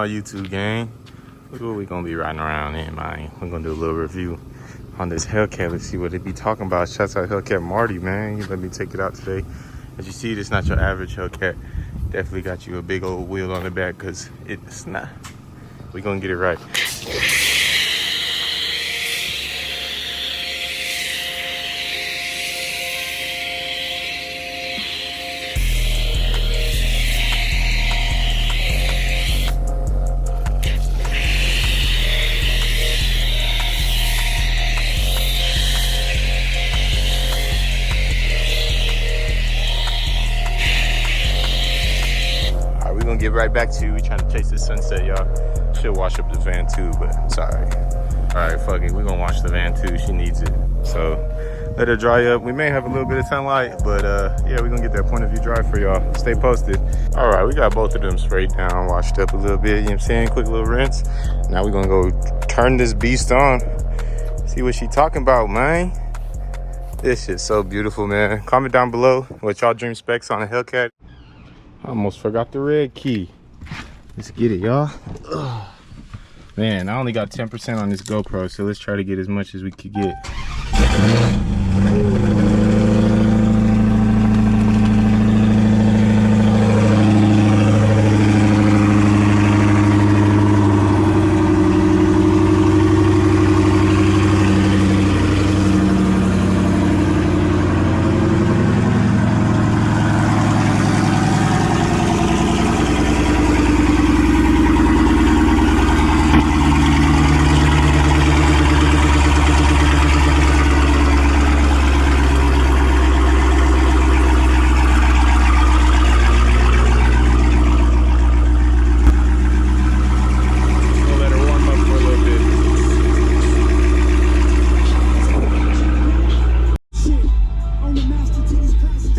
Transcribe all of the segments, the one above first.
on, YouTube gang? Look what we gonna be riding around in, man. We're gonna do a little review on this Hellcat. Let's see what they be talking about. Shouts out Hellcat Marty, man. You let me take it out today. As you see, it's not your average Hellcat. Definitely got you a big old wheel on the back, because it's not. We gonna get it right. Get right back to you. We trying to chase this sunset, y'all. Should wash up the van too, but it's all right. All right, fuck it. We're gonna wash the van too. She needs it. So let her dry up. We may have a little bit of sunlight, but yeah, we're gonna get that point of view dry for y'all. Stay posted. All right, we got both of them sprayed down, washed up a little bit. You know what I'm saying? Quick little rinse. Now we're gonna go turn this beast on. See what she talking about, man. This shit's so beautiful, man. Comment down below what y'all dream specs on a Hellcat. I almost forgot the red key. Let's get it, y'all. Man, I only got 10% on this GoPro, so let's try to get as much as we could get.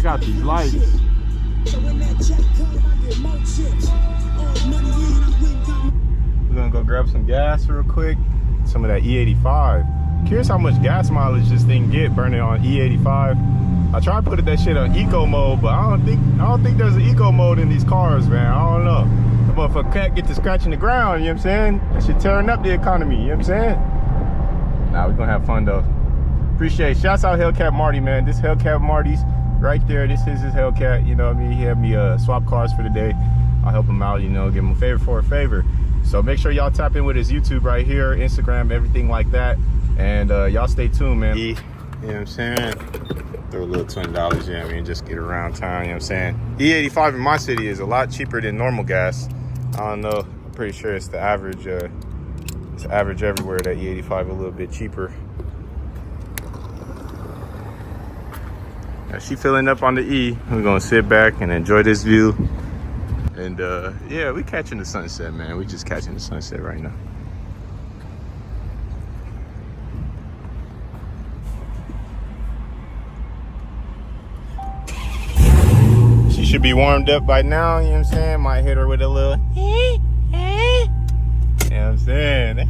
Got these lights. We're gonna go grab some gas real quick. Some of that E85. Curious how much gas mileage this thing get burning on E85. I tried to put that shit on eco mode, but I don't think there's an eco mode in these cars, man. I don't know. The motherfucker can't get to scratching the ground, you know what I'm saying? That shit tearing up the economy, you know what I'm saying? Nah, we're gonna have fun though. Appreciate it. Shouts out Hellcat Marty, man. This Hellcat Marty's right there. This is his Hellcat, you know what I mean? He had me swap cars for the day. I'll help him out, you know, give him a favor for a favor. So make sure y'all tap in with his YouTube right here, Instagram, everything like that. And y'all stay tuned, man. You know what I'm saying? Throw a little $20, you know what I mean? Just get around town, you know what I'm saying? E85 in my city is a lot cheaper than normal gas. I don't know. I'm pretty sure it's the average. It's average everywhere, that E85 a little bit cheaper. She filling up on the E. We're gonna sit back and enjoy this view. And yeah, we catching the sunset, man. We just catching the sunset right now. She should be warmed up by now, you know what I'm saying? Might hit her with a little you know what I'm saying?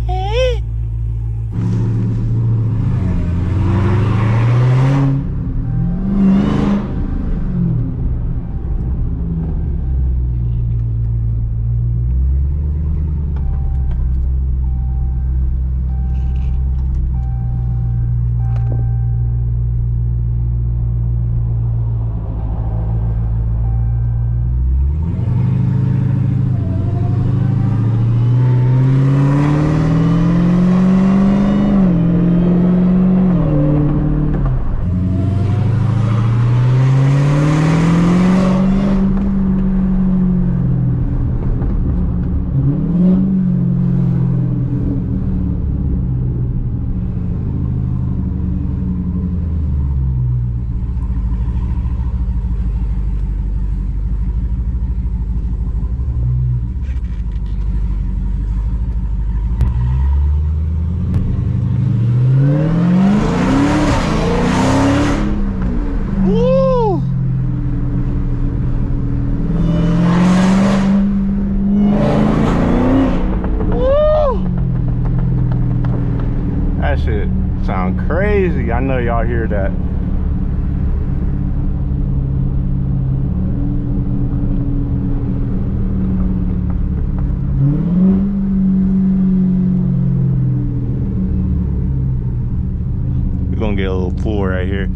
sound crazy. I know y'all hear that. gonna get a little pull right here.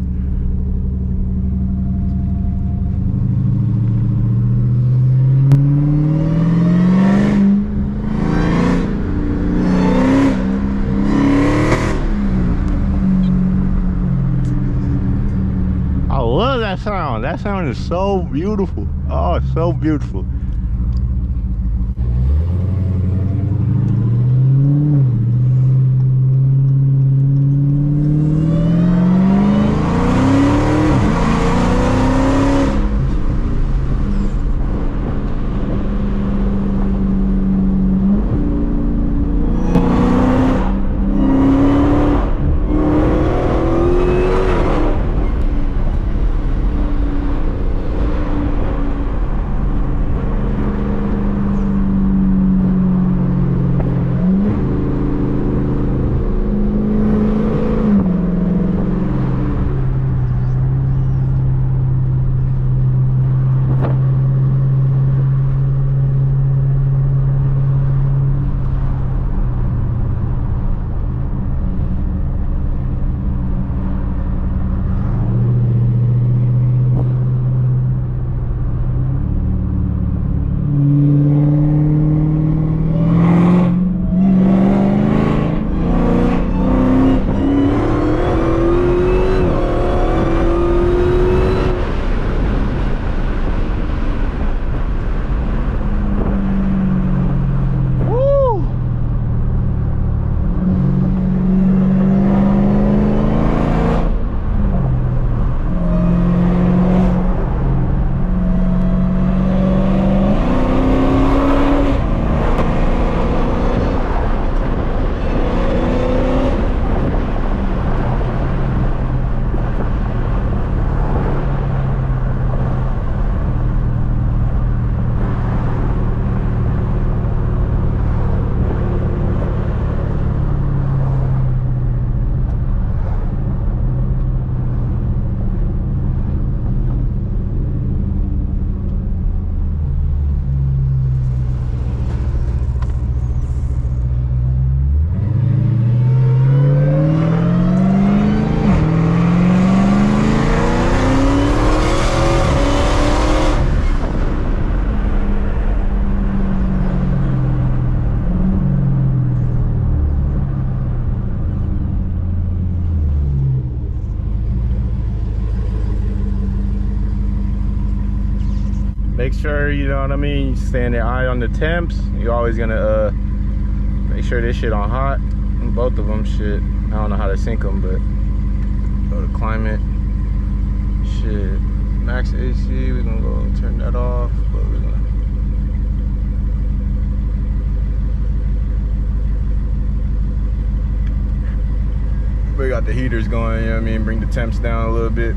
I love that sound. That sound is so beautiful. Oh, it's so beautiful. Make sure, you know what I mean, staying their eye on the temps. You're always gonna make sure this shit on hot. Both of them shit. I don't know how to sync them, but go to climate. Shit. Max AC, we're gonna go turn that off. But we're gonna we got the heaters going, you know what I mean? Bring the temps down a little bit.